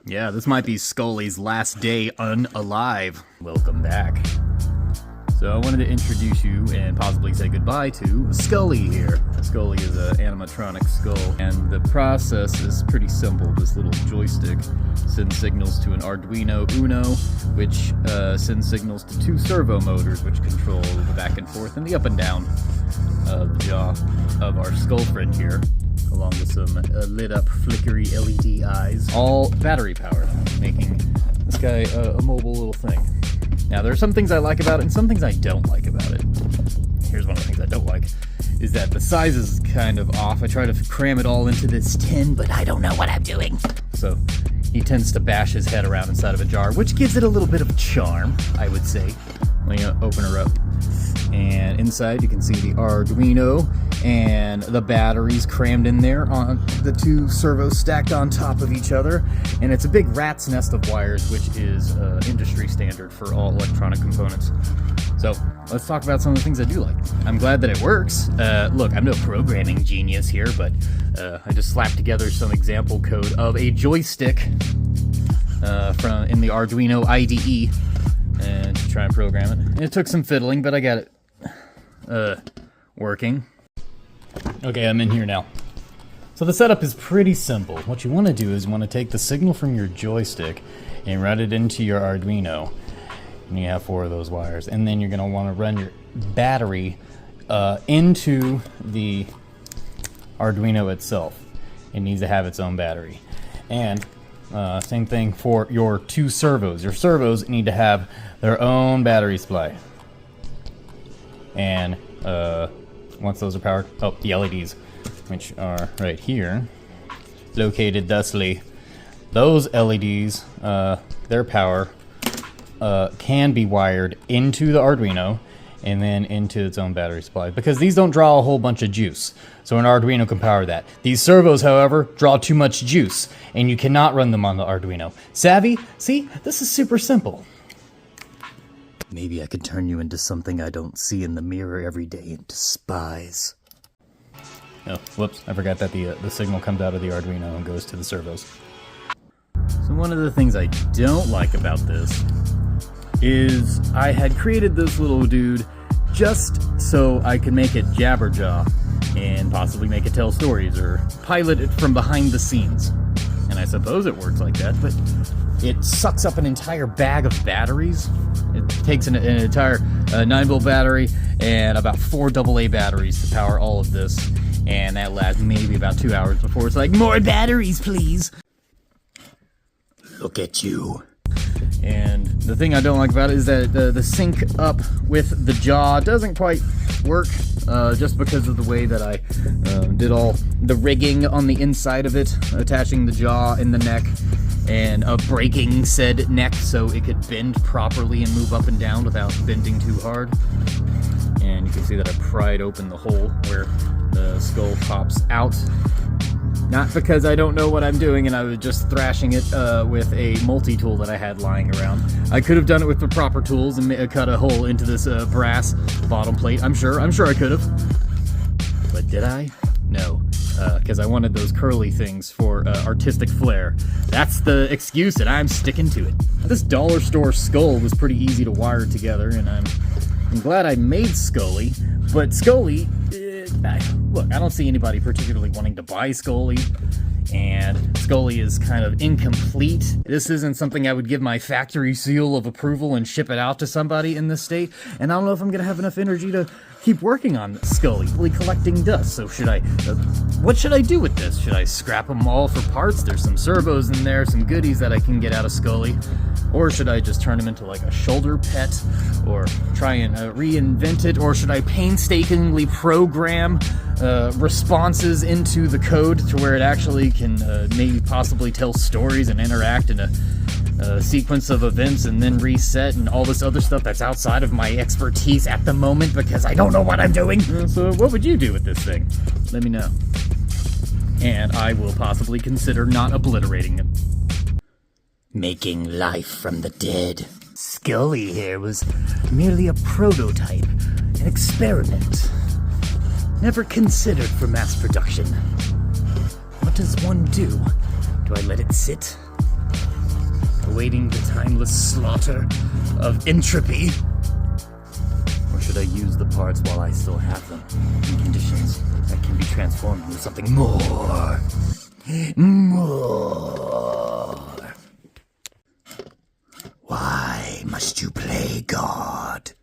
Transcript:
Yeah, this might be Skully's last day unalive. Welcome back. So I wanted to introduce you and possibly say goodbye to Skully here. Skully is an animatronic skull, and the process is pretty simple. This little joystick sends signals to an Arduino Uno, which sends signals to two servo motors, which control the back and forth and the up and down of the jaw of our skull friend here, along with some lit up flickery LED eyes, all battery powered, making this guy a mobile little thing. Now, there are some things I like about it and some things I don't like about it. Here's one of the things I don't like, is that the size is kind of off. I try to cram it all into this tin, but I don't know what I'm doing. So he tends to bash his head around inside of a jar, which gives it a little bit of charm, I would say. Let me open her up. And inside you can see the Arduino and the batteries crammed in there on the two servos stacked on top of each other. And it's a big rat's nest of wires, which is industry standard for all electronic components. So let's talk about some of the things I do like. I'm glad that it works. Look, I'm no programming genius here, but I just slapped together some example code of a joystick from in the Arduino IDE and to try and program it. And it took some fiddling, but I got it working. Okay, I'm in here now. So the setup is pretty simple. What you want to do is you want to take the signal from your joystick and route it into your Arduino. And you have 4 of those wires. And then you're going to want to run your battery into the Arduino itself. It needs to have its own battery. And same thing for your 2 servos. Your servos need to have their own battery supply. And once those are powered, the LEDs, which are right here, located thusly. Those LEDs, their power can be wired into the Arduino and then into its own battery supply, because these don't draw a whole bunch of juice, so an Arduino can power that. These servos, however, draw too much juice, and you cannot run them on the Arduino. Savvy? See, this is super simple. Maybe I could turn you into something I don't see in the mirror every day and despise. Oh, whoops, I forgot that the signal comes out of the Arduino and goes to the servos. So one of the things I don't like about this is I had created this little dude just so I could make it jabberjaw and possibly make it tell stories or pilot it from behind the scenes. And I suppose it works like that, but it sucks up an entire bag of batteries. It takes an entire 9-volt battery and about 4 AA batteries to power all of this, and that lasts maybe about 2 hours before it's like, more batteries, please! Look at you. And the thing I don't like about it is that the sync up with the jaw doesn't quite work, just because of the way that I did all the rigging on the inside of it, attaching the jaw and the neck, and breaking said neck so it could bend properly and move up and down without bending too hard. And you can see that I pried open the hole where the skull pops out. Not because I don't know what I'm doing and I was just thrashing it with a multi-tool that I had lying around. I could have done it with the proper tools and cut a hole into this brass bottom plate. I'm sure I could have. But did I? No. Because I wanted those curly things for artistic flair. That's the excuse, and I'm sticking to it. This dollar store skull was pretty easy to wire together, and I'm glad I made Skully. But Skully, look, I don't see anybody particularly wanting to buy Skully, and Skully is kind of incomplete. This isn't something I would give my factory seal of approval and ship it out to somebody in this state, and I don't know if I'm going to have enough energy to keep working on Skully, really collecting dust. So what should I do with this? Should I scrap them all for parts? There's some servos in there, some goodies that I can get out of Skully. Or should I just turn him into like a shoulder pet, or try and reinvent it? Or should I painstakingly program responses into the code to where it actually can maybe possibly tell stories and interact in a sequence of events and then reset and all this other stuff that's outside of my expertise at the moment because I don't know what I'm doing? So what would you do with this thing? Let me know. And I will possibly consider not obliterating it. Making life from the dead. Skully here was merely a prototype, an experiment. Never considered for mass production. What does one do? Do I let it sit? awaiting the timeless slaughter of entropy? Or should I use the parts while I still have them in conditions that can be transformed into something more? More. Why must you play God?